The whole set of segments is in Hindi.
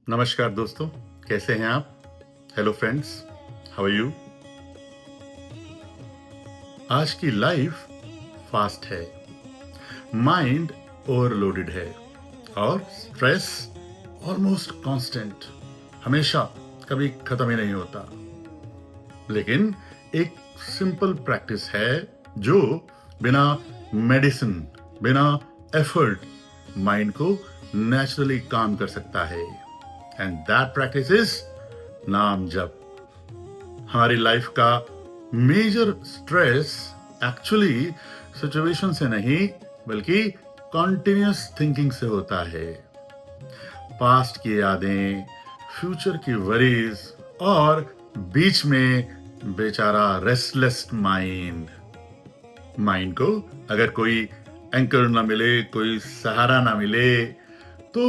नमस्कार दोस्तों, कैसे हैं आप? Hello friends, how are you? आज की लाइफ फास्ट है, माइंड ओवरलोडेड है और स्ट्रेस ऑलमोस्ट कांस्टेंट, हमेशा कभी खत्म ही नहीं होता। लेकिन एक सिंपल प्रैक्टिस है जो बिना मेडिसिन, बिना एफर्ट माइंड को नेचुरली काम कर सकता है, एंड दैट प्रैक्टिस इज नाम जप। हमारी लाइफ का मेजर स्ट्रेस एक्चुअली सिचुएशन से नहीं बल्कि कॉन्टिन्यूस थिंकिंग से होता है। पास्ट की यादें, फ्यूचर की वरीज और बीच में बेचारा रेस्टलेस माइंड को अगर कोई एंकर ना मिले, कोई सहारा ना मिले तो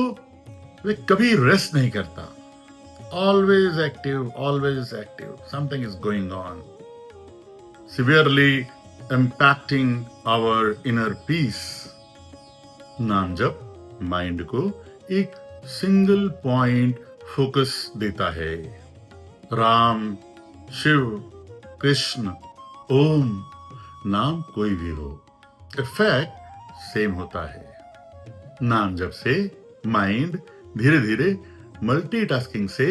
वे कभी रेस्ट नहीं करता। Always active, something is going on, severely impacting our inner peace. नाम जप माइंड को एक सिंगल पॉइंट फोकस देता है। राम, शिव, कृष्ण, ओम, नाम कोई भी हो, इफेक्ट सेम होता है। नाम जप से माइंड धीरे धीरे मल्टीटास्किंग से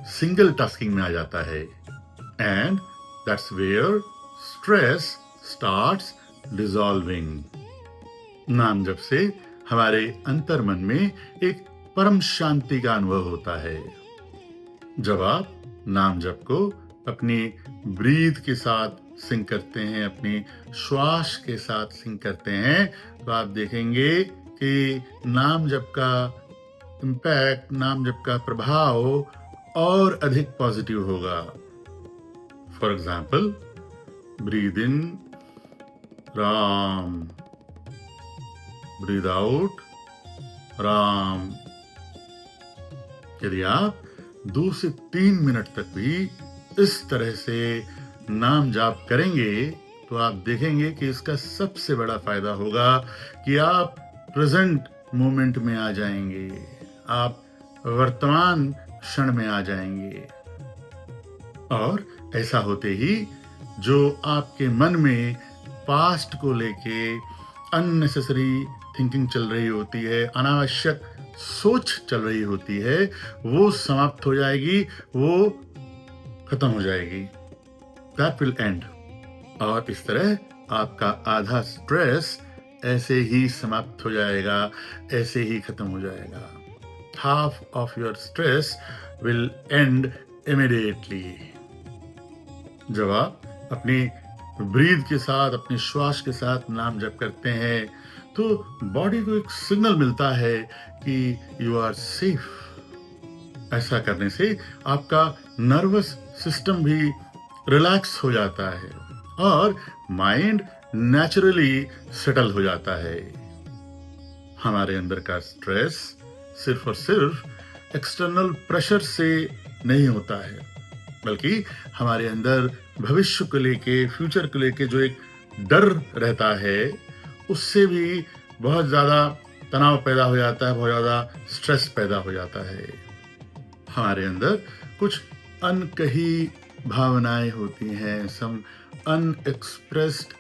सिंगल टास्किंग में आ जाता है, and that's where stress starts dissolving. नाम जप से हमारे अंतर्मन में एक परम शांति का अनुभव होता है। जब आप नाम जप को अपनी ब्रीथ के साथ सिंक करते हैं, अपनी श्वास के साथ सिंक करते हैं, तो आप देखेंगे कि नाम जप का इम्पैक्ट, नाम जप का प्रभाव और अधिक पॉजिटिव होगा। For example, breathe in Ram, breathe out Ram. यदि आप 2 से 3 मिनट तक भी इस तरह से नाम जाप करेंगे तो आप देखेंगे कि इसका सबसे बड़ा फायदा होगा कि आप प्रेजेंट मोमेंट में आ जाएंगे, आप वर्तमान क्षण में आ जाएंगे। और ऐसा होते ही जो आपके मन में पास्ट को लेके अननेसेसरी थिंकिंग चल रही होती है, अनावश्यक सोच चल रही होती है, वो समाप्त हो जाएगी, वो खत्म हो जाएगी। That will and. और इस तरह आपका आधा स्ट्रेस ऐसे ही समाप्त हो जाएगा, ऐसे ही खत्म हो जाएगा। Half of your stress will end immediately. जब आप अपनी ब्रीथ के साथ, अपनी श्वास के साथ नाम जप करते हैं तो बॉडी को एक सिग्नल मिलता है कि यू आर सेफ। ऐसा करने से आपका नर्वस सिस्टम भी रिलैक्स हो जाता है और माइंड नेचुरली सेटल हो जाता है। हमारे अंदर का स्ट्रेस सिर्फ और सिर्फ एक्सटर्नल प्रेशर से नहीं होता है, बल्कि हमारे अंदर भविष्य को लेके, फ्यूचर को लेके जो एक डर रहता है, उससे भी बहुत ज्यादा तनाव पैदा हो जाता है, बहुत ज्यादा स्ट्रेस पैदा हो जाता है। हमारे अंदर कुछ अनकही भावनाएं होती हैं, सम अनएक्सप्रेस्ड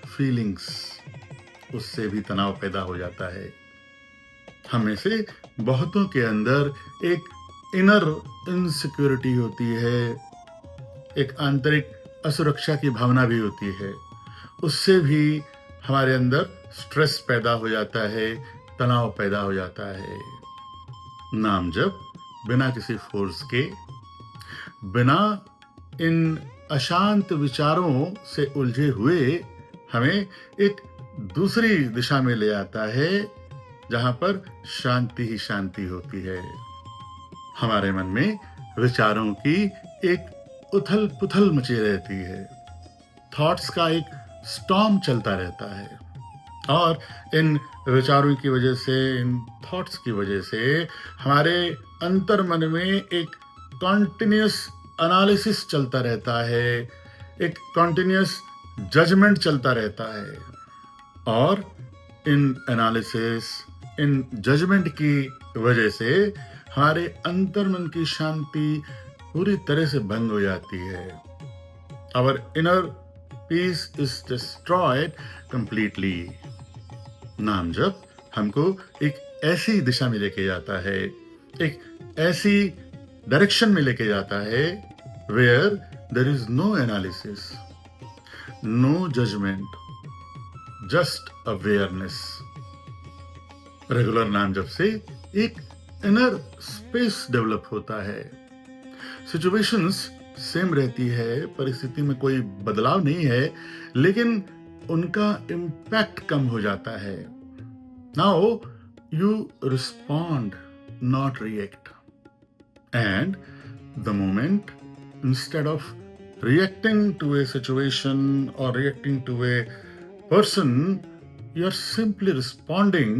फीलिंग्स, उससे भी तनाव पैदा हो जाता है। हमें से बहुतों के अंदर एक इनर इनसिक्योरिटी होती है, एक आंतरिक असुरक्षा की भावना भी होती है, उससे भी हमारे अंदर स्ट्रेस पैदा हो जाता है, तनाव पैदा हो जाता है। नाम जप बिना किसी फोर्स के, बिना इन अशांत विचारों से उलझे हुए हमें एक दूसरी दिशा में ले आता है जहां पर शांति ही शांति होती है। हमारे मन में विचारों की एक उथल पुथल मची रहती है, थॉट्स का एक स्टॉर्म चलता रहता है, और इन विचारों की वजह से, इन थॉट्स की वजह से हमारे अंतर मन में एक कॉन्टिन्यूस एनालिसिस चलता रहता है, एक कॉन्टिन्यूस जजमेंट चलता रहता है। और इन एनालिसिस, इन जजमेंट की वजह से हमारे अंतर्मन की शांति पूरी तरह से भंग हो जाती है। Our inner peace is destroyed completely. नाम जप हमको एक ऐसी दिशा में लेके जाता है, एक ऐसी डायरेक्शन में लेके जाता है where there is no analysis, no judgment, just awareness. Regular नाम जप से एक इनर स्पेस डेवलप होता है। सिचुएशंस सेम रहती है, परिस्थिति में कोई बदलाव नहीं है, लेकिन उनका इम्पैक्ट कम हो जाता है। Now you respond, not react, and the moment instead of reacting to a situation or reacting to a person, you are simply responding.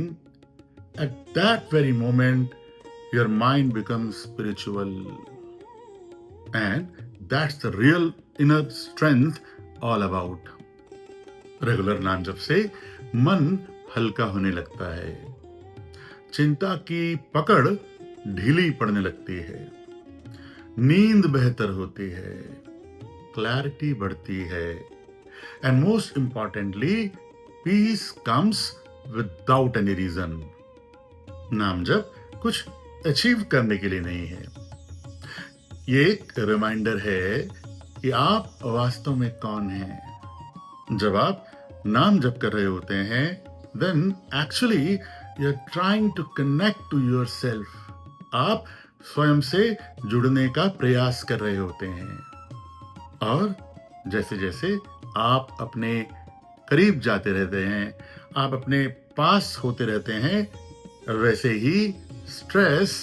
At that very moment, your mind becomes spiritual. And that's the real inner strength all about. Regular नाम जप से मन हल्का होने लगता है, चिंता की पकड़ ढीली पड़ने लगती है, नींद बेहतर होती है, क्लैरिटी बढ़ती है, and most importantly peace comes without any reason. नाम जप कुछ अचीव करने के लिए नहीं है, ये एक रिमाइंडर है कि आप वास्तव में कौन हैं। जब आप नाम जप कर रहे होते हैं, then actually you are trying to connect to yourself. आप स्वयं से जुड़ने का प्रयास कर रहे होते हैं, और जैसे जैसे आप अपने करीब जाते रहते हैं, आप अपने पास होते रहते हैं, वैसे ही स्ट्रेस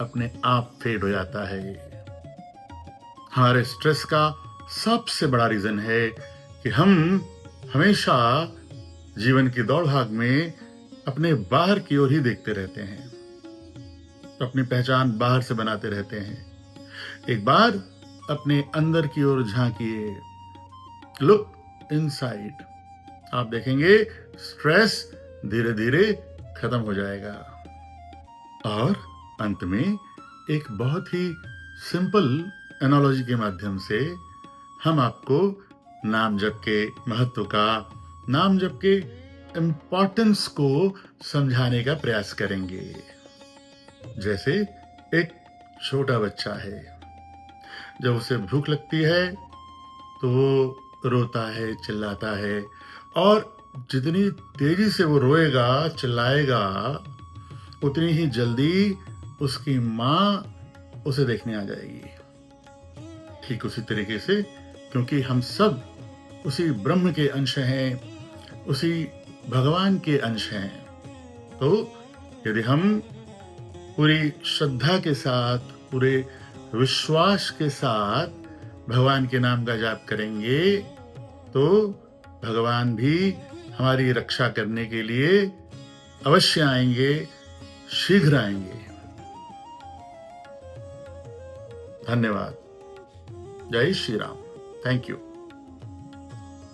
अपने आप फेड हो जाता है। हमारे स्ट्रेस का सबसे बड़ा रीजन है कि हम हमेशा जीवन की दौड़ भाग में अपने बाहर की ओर ही देखते रहते हैं, अपनी पहचान बाहर से बनाते रहते हैं। एक बार अपने अंदर की ओर झांकिए, लुक इनसाइड, आप देखेंगे स्ट्रेस धीरे धीरे खत्म हो जाएगा। और अंत में एक बहुत ही सिंपल एनालॉजी के माध्यम से हम आपको नाम जप के महत्व का, नाम जप के इम्पोर्टेंस को समझाने का प्रयास करेंगे। जैसे एक छोटा बच्चा है, जब उसे भूख लगती है तो वो रोता है, चिल्लाता है, और जितनी तेजी से वो रोएगा, चिल्लाएगा, उतनी ही जल्दी उसकी माँ उसे देखने आ जाएगी। ठीक उसी तरीके से, क्योंकि हम सब उसी ब्रह्म के अंश हैं, उसी भगवान के अंश हैं, तो यदि हम पूरी श्रद्धा के साथ, पूरे विश्वास के साथ भगवान के नाम का जाप करेंगे, तो भगवान भी हमारी रक्षा करने के लिए अवश्य आएंगे, शीघ्र आएंगे। धन्यवाद। जय श्री राम। Thank you.